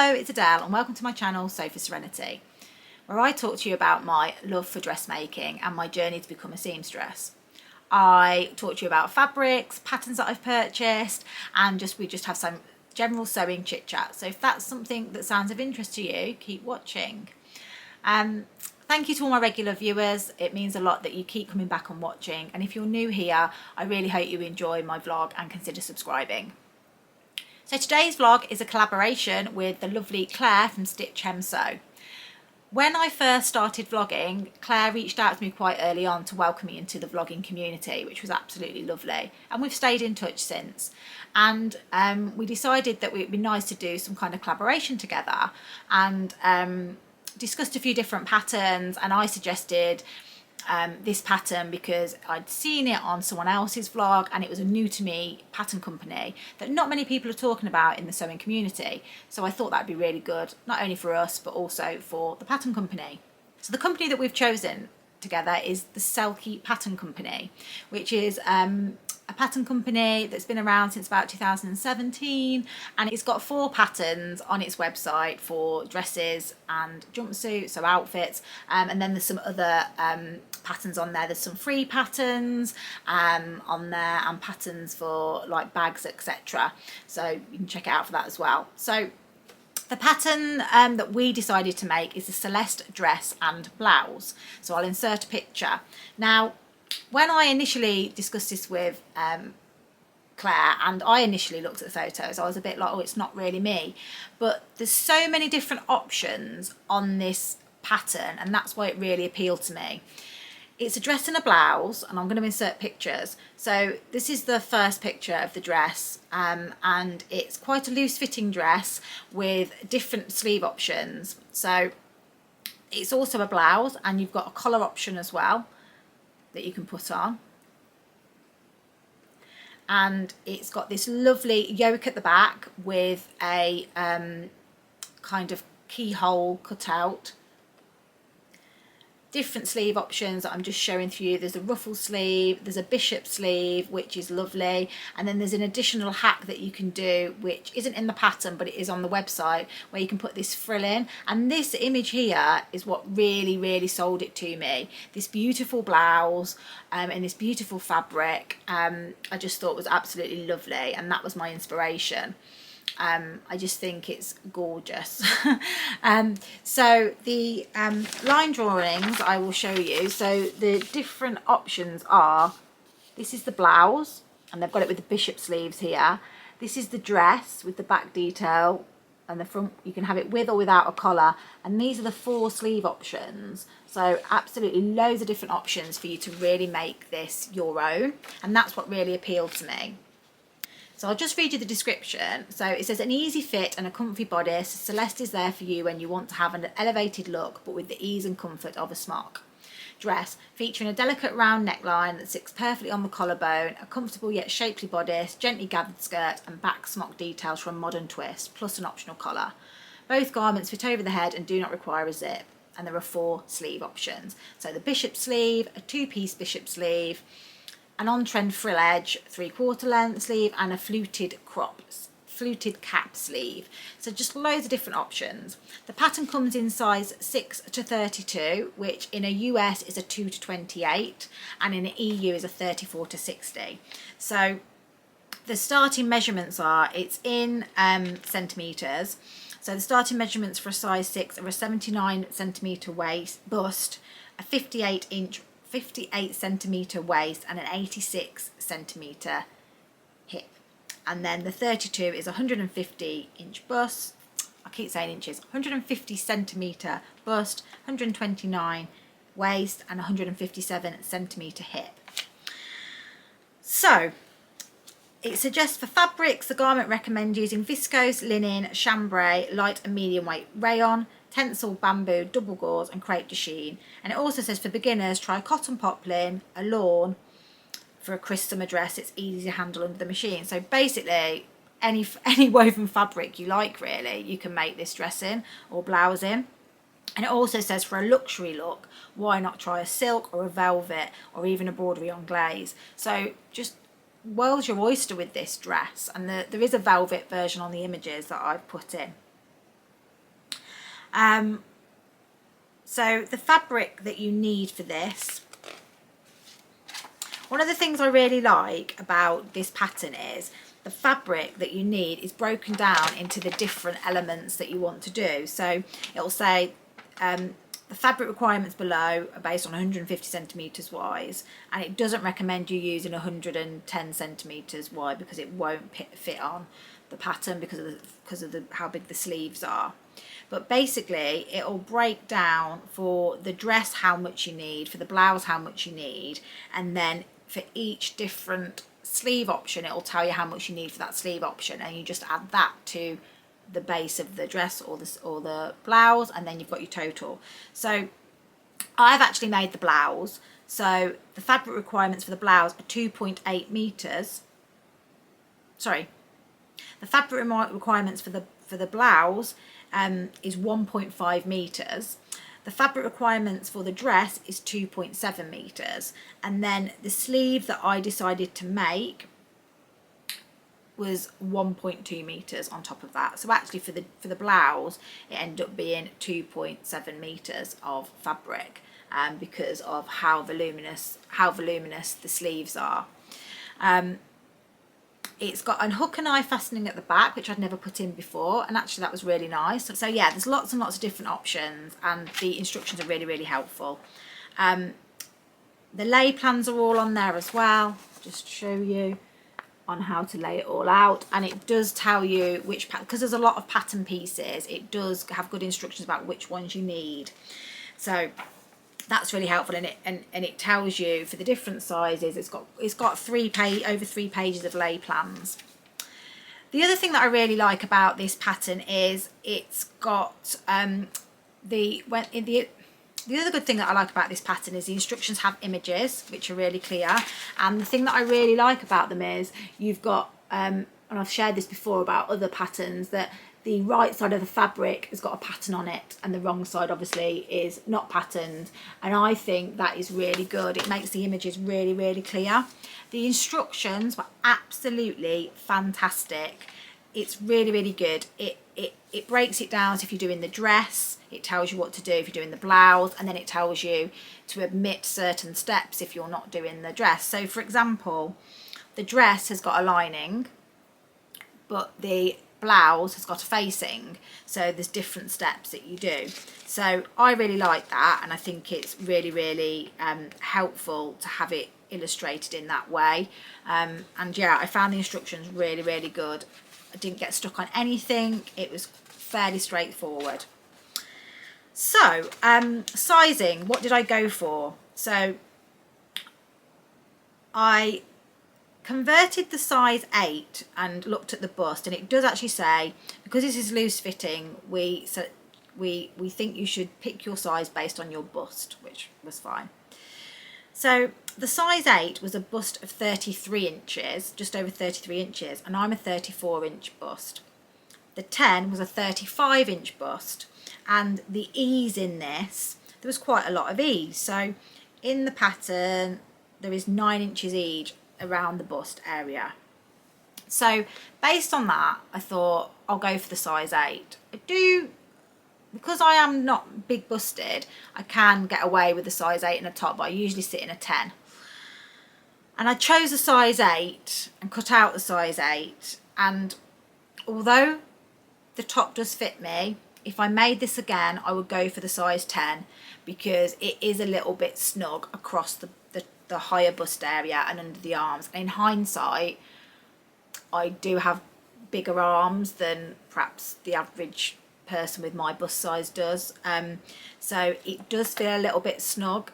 Hello, it's Adele and welcome to my channel Sew for Serenity, where I talk to you about my love for dressmaking and my journey to become a seamstress. I talk to you about fabrics, patterns that I've purchased, and we just have some general sewing chit chat. So if that's something that sounds of interest to you, keep watching. Thank you to all my regular viewers. It means a lot that you keep coming back and watching. And if you're new here, I really hope you enjoy my vlog and consider subscribing. So today's vlog is a collaboration with the lovely Claire from Stitch Hem Sew. When I first started vlogging, Claire reached out to me quite early on to welcome me into the vlogging community, which was absolutely lovely. And we've stayed in touch since. And we decided that it would be nice to do some kind of collaboration together, and discussed a few different patterns. And I suggested this pattern because I'd seen it on someone else's vlog and it was a new to me pattern company that not many people are talking about in the sewing community. So I thought that'd be really good, not only for us but also for the pattern company. So the company that we've chosen together is the Selkie pattern company, which is a pattern company that's been around since about 2017, and it's got 4 patterns on its website for dresses and jumpsuits, so outfits, and then there's some other patterns on there. There's some free patterns on there and patterns for like bags, etc. So you can check it out for that as well. So the pattern that we decided to make is the Celeste dress and blouse. So I'll insert a picture. Now, when I initially discussed this with Claire, and I initially looked at the photos, I was a bit like, oh, it's not really me. But there's so many different options on this pattern, and that's why it really appealed to me. It's a dress and a blouse, and I'm going to insert pictures. So this is the first picture of the dress, and it's quite a loose fitting dress with different sleeve options. So it's also a blouse, and you've got a collar option as well that you can put on. And it's got this lovely yoke at the back with a kind of keyhole cut out. Different sleeve options that I'm just showing for you. There's a ruffle sleeve, there's a bishop sleeve, which is lovely, and then there's an additional hack that you can do, which isn't in the pattern but it is on the website, where you can put this frill in. And this image here is what really sold it to me. This beautiful blouse in this beautiful fabric, I just thought was absolutely lovely, and that was my inspiration. I just think it's gorgeous. So the line drawings I will show you. So the different options are, this is the blouse, and they've got it with the bishop sleeves here. This is the dress with the back detail, and the front you can have it with or without a collar, and these are the 4 sleeve options. So absolutely loads of different options for you to really make this your own, and that's what really appealed to me. So I'll just read you the description. So it says, an easy fit and a comfy bodice, Celeste is there for you when you want to have an elevated look but with the ease and comfort of a smock. Dress featuring a delicate round neckline that sits perfectly on the collarbone, a comfortable yet shapely bodice, gently gathered skirt and back smock details for a modern twist, plus an optional collar. Both garments fit over the head and do not require a zip, and there are 4 sleeve options. So the bishop sleeve, a 2-piece bishop sleeve, an on-trend frill edge 3/4 length sleeve, and a fluted cap sleeve. So just loads of different options. The pattern comes in size 6 to 32, which in a US is a 2 to 28, and in the EU is a 34 to 60. So the starting measurements are, it's in centimetres. So the starting measurements for a size 6 are a 79 centimetre waist bust, a 58 centimetre waist, and an 86 centimetre hip. And then the 32 is 150 inch bust, I keep saying inches, 150 centimetre bust, 129 waist, and 157 centimetre hip. So it suggests for fabrics, the garment recommends using viscose, linen, chambray, light and medium weight rayon, tencel, bamboo, double gauze and crepe de chine. And it also says for beginners, try cotton poplin, a lawn. For a crisp summer dress, it's easy to handle under the machine. So basically any woven fabric you like, really, you can make this dress in or blouse in. And it also says for a luxury look, why not try a silk or a velvet or even a broderie on glaze. So just world's your oyster with this dress, and there is a velvet version on the images that I've put in. So the fabric that you need for this, one of the things I really like about this pattern is the fabric that you need is broken down into the different elements that you want to do. So it'll say the fabric requirements below are based on 150 centimetres wise, and it doesn't recommend you using 110 centimetres wide because it won't fit on the pattern because of the how big the sleeves are. But basically it'll break down for the dress how much you need, for the blouse how much you need, and then for each different sleeve option it'll tell you how much you need for that sleeve option, and you just add that to the base of the dress or the blouse, and then you've got your total. So I've actually made the blouse, so the fabric requirements for the blouse are 2.8 meters. Sorry, the fabric requirements for the blouse is 1.5 meters. The fabric requirements for the dress is 2.7 meters, and then the sleeve that I decided to make was 1.2 meters on top of that. So actually for the blouse it ended up being 2.7 meters of fabric, because of how voluminous the sleeves are. It's got a hook and eye fastening at the back, which I'd never put in before, and actually that was really nice. So yeah, there's lots and lots of different options, and the instructions are really, really helpful. The lay plans are all on there as well, just to show you on how to lay it all out, and it does tell you which because there's a lot of pattern pieces, it does have good instructions about which ones you need. So that's really helpful, and it tells you for the different sizes. It's got over 3 pages of lay plans. The other thing that I really like about this pattern is it's got the other good thing that I like about this pattern is the instructions have images which are really clear, and the thing that I really like about them is you've got and I've shared this before about other patterns, that the right side of the fabric has got a pattern on it and the wrong side obviously is not patterned, and I think that is really good. It makes the images really, really clear. The instructions were absolutely fantastic. It's really, really good. It breaks it down, so if you're doing the dress it tells you what to do, if you're doing the blouse, and then it tells you to omit certain steps if you're not doing the dress. So for example, the dress has got a lining but the blouse has got a facing, so there's different steps that you do. So I really like that, and I think it's really, really helpful to have it illustrated in that way. And yeah, I found the instructions really, really good. I didn't get stuck on anything. It was fairly straightforward. So sizing, what did I go for? So I converted the size 8 and looked at the bust, and it does actually say, because this is loose fitting, we think you should pick your size based on your bust, which was fine. So the size 8 was a bust of 33 inches, just over 33 inches, and I'm a 34-inch bust. The 10 was a 35-inch bust, and the ease in this, there was quite a lot of ease. So in the pattern there is 9 inches each around the bust area. So based on that, I thought I'll go for the size 8. Because I am not big busted, I can get away with the size 8 in a top, but I usually sit in a 10. And I chose a size 8 and cut out the size 8, and although the top does fit me, if I made this again I would go for the size 10, because it is a little bit snug across the higher bust area and under the arms. And in hindsight, I do have bigger arms than perhaps the average person with my bust size does, so it does feel a little bit snug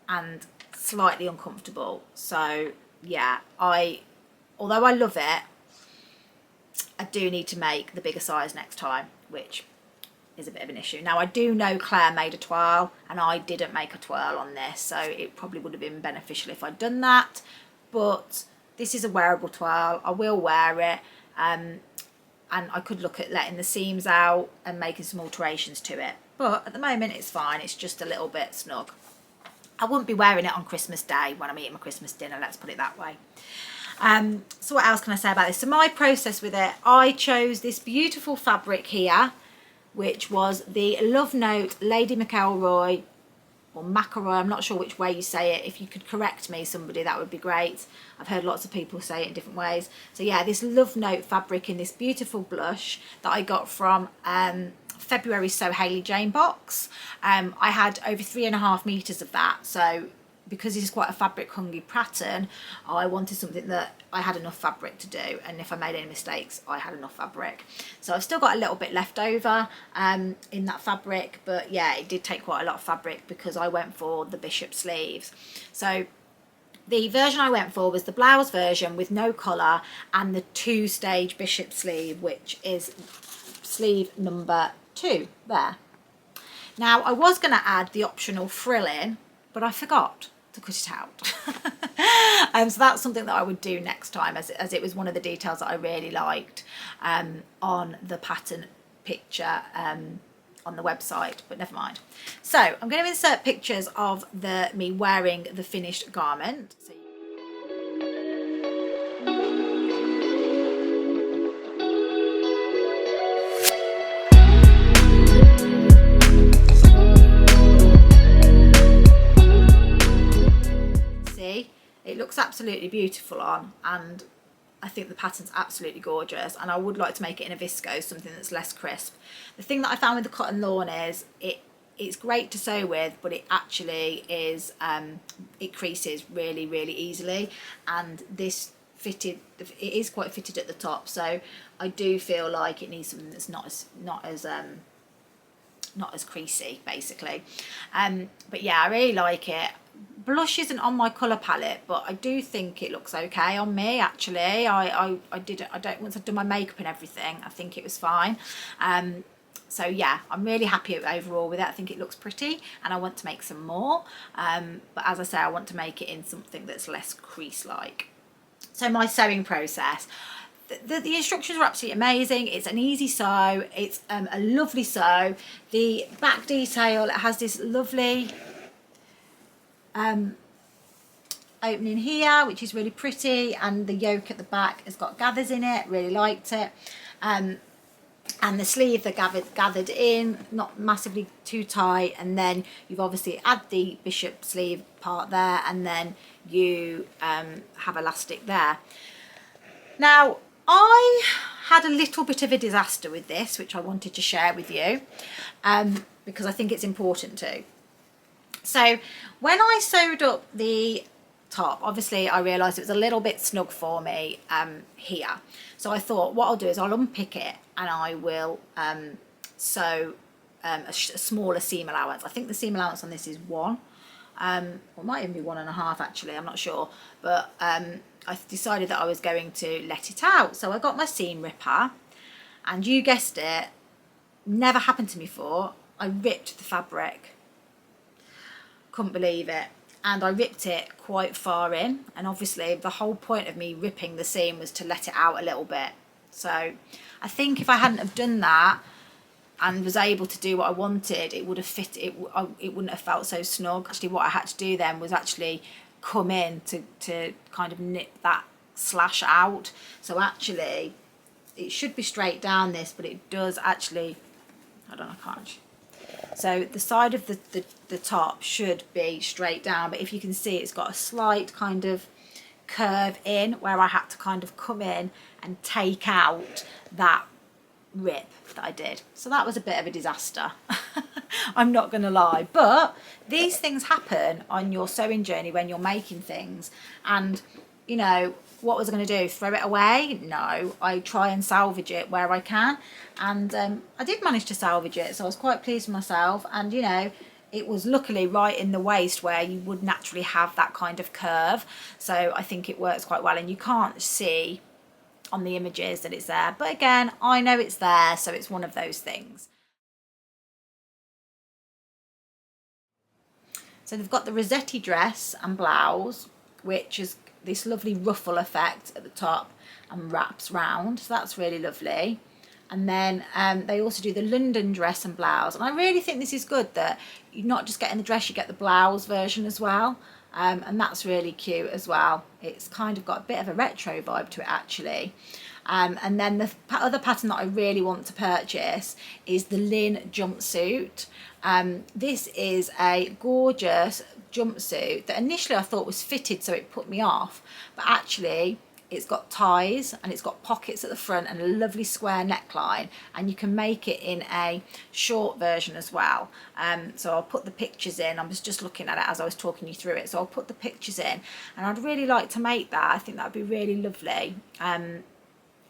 and slightly uncomfortable. So yeah, although I love it, I do need to make the bigger size next time, which is a bit of an issue. Now I do know Clare made a toile and I didn't make a toile on this, so it probably would have been beneficial if I'd done that, but this is a wearable toile. I will wear it, and I could look at letting the seams out and making some alterations to it, but at the moment it's fine. It's just a little bit snug. I wouldn't be wearing it on Christmas Day when I'm eating my Christmas dinner, let's put it that way. So what else can I say about this? So my process with it, I chose this beautiful fabric here, which was the Love Note Lady McElroy, or McElroy, I'm not sure which way you say it. If you could correct me, somebody, that would be great. I've heard lots of people say it in different ways. So yeah, this Love Note fabric in this beautiful blush that I got from February SHJ Box. I had over 3.5 meters of that, so because this is quite a fabric hungry pattern, I wanted something that I had enough fabric to do, and if I made any mistakes, I had enough fabric. So I've still got a little bit left over in that fabric, but yeah, it did take quite a lot of fabric because I went for the bishop sleeves. So the version I went for was the blouse version with no collar and the 2-stage bishop sleeve, which is sleeve number 2 there. Now I was going to add the optional frill in, but I forgot to cut it out. So that's something that I would do next time, as it was one of the details that I really liked on the pattern picture on the website, but never mind. So I'm going to insert pictures of me wearing the finished garment. So it looks absolutely beautiful on, and I think the pattern's absolutely gorgeous, and I would like to make it in a viscose, something that's less crisp. The thing that I found with the cotton lawn is it's great to sew with, but it actually is it creases really easily, and this it is quite fitted at the top, so I do feel like it needs something that's not as creasy, basically. But yeah, I really like it. Blush isn't on my colour palette, but I do think it looks okay on me, actually. Once I've done my makeup and everything, I think it was fine. So yeah, I'm really happy overall with it. I think it looks pretty, and I want to make some more. But as I say, I want to make it in something that's less crease-like. So my sewing process. The instructions are absolutely amazing. It's an easy sew. It's a lovely sew. The back detail, it has this lovely opening here, which is really pretty, and the yoke at the back has got gathers in it. Really liked it. And the sleeve, the gathered in, not massively too tight, and then you've obviously add the bishop sleeve part there, and then you have elastic there. Now I had a little bit of a disaster with this, which I wanted to share with you because I think it's important to. So when I sewed up the top, obviously I realised it was a little bit snug for me here. So I thought what I'll do is I'll unpick it and I will sew a smaller seam allowance. I think the seam allowance on this is 1. Or it might even be 1.5 actually, I'm not sure. But I decided that I was going to let it out. So I got my seam ripper, and you guessed it, never happened to me before, I ripped the fabric. Couldn't believe it. And I ripped it quite far in, and obviously the whole point of me ripping the seam was to let it out a little bit. So I think if I hadn't have done that and was able to do what I wanted, it would have fit, it wouldn't have felt so snug. Actually what I had to do then was actually come in to kind of nip that slash out. So actually it should be straight down this, but it does actually, I don't know, I can't. So the side of the top should be straight down, but if you can see, it's got a slight kind of curve in where I had to kind of come in and take out that rip that I did. So that was a bit of a disaster. I'm not going to lie, but these things happen on your sewing journey when you're making things, and you know, what was I going to do? Throw it away? No, I try and salvage it where I can, and I did manage to salvage it, so I was quite pleased with myself. And you know, it was luckily right in the waist where you would naturally have that kind of curve, so I think it works quite well, and you can't see on the images that it's there, but again, I know it's there, so it's one of those things. So they've got the Rossetti dress and blouse, which is this lovely ruffle effect at the top and wraps round, so that's really lovely. And then they also do the London dress and blouse, and I really think this is good that you're not just getting the dress, you get the blouse version as well, and that's really cute as well. It's kind of got a bit of a retro vibe to it actually. And then the other pattern that I really want to purchase is the Lynn jumpsuit. This is a gorgeous jumpsuit that initially I thought was fitted, so it put me off, but actually it's got ties and it's got pockets at the front and a lovely square neckline, and you can make it in a short version as well. So I'll put the pictures in. I was just looking at it as I was talking you through it, so I'll put the pictures in, and I'd really like to make that. I think that would be really lovely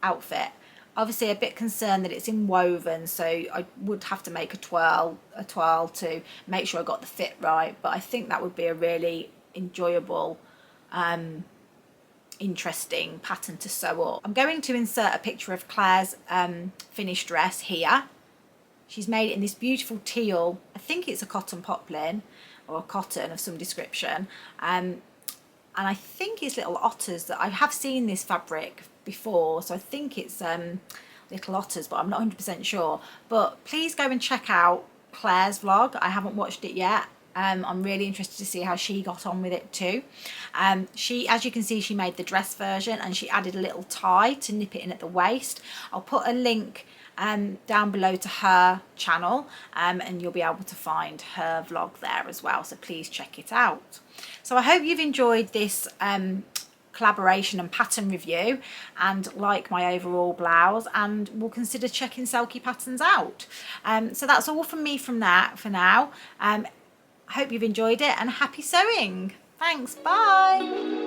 outfit. Obviously a bit concerned that it's in woven, so I would have to make a twirl to make sure I got the fit right, but I think that would be a really enjoyable interesting pattern to sew up. I'm going to insert a picture of Claire's finished dress here. She's made it in this beautiful teal, I think it's a cotton poplin or a cotton of some description, and I think it's little otters. That I have seen this fabric before, so I think it's little otters, but I'm not 100% sure. But please go and check out Claire's vlog. I haven't watched it yet. I'm really interested to see how she got on with it too. She, as you can see, she made the dress version and she added a little tie to nip it in at the waist. I'll put a link down below to her channel, and you'll be able to find her vlog there as well, so please check it out. So I hope you've enjoyed this collaboration and pattern review and like my overall blouse, and will consider checking Selkie patterns out. So that's all from me for now. I hope you've enjoyed it, and happy sewing. Thanks, bye.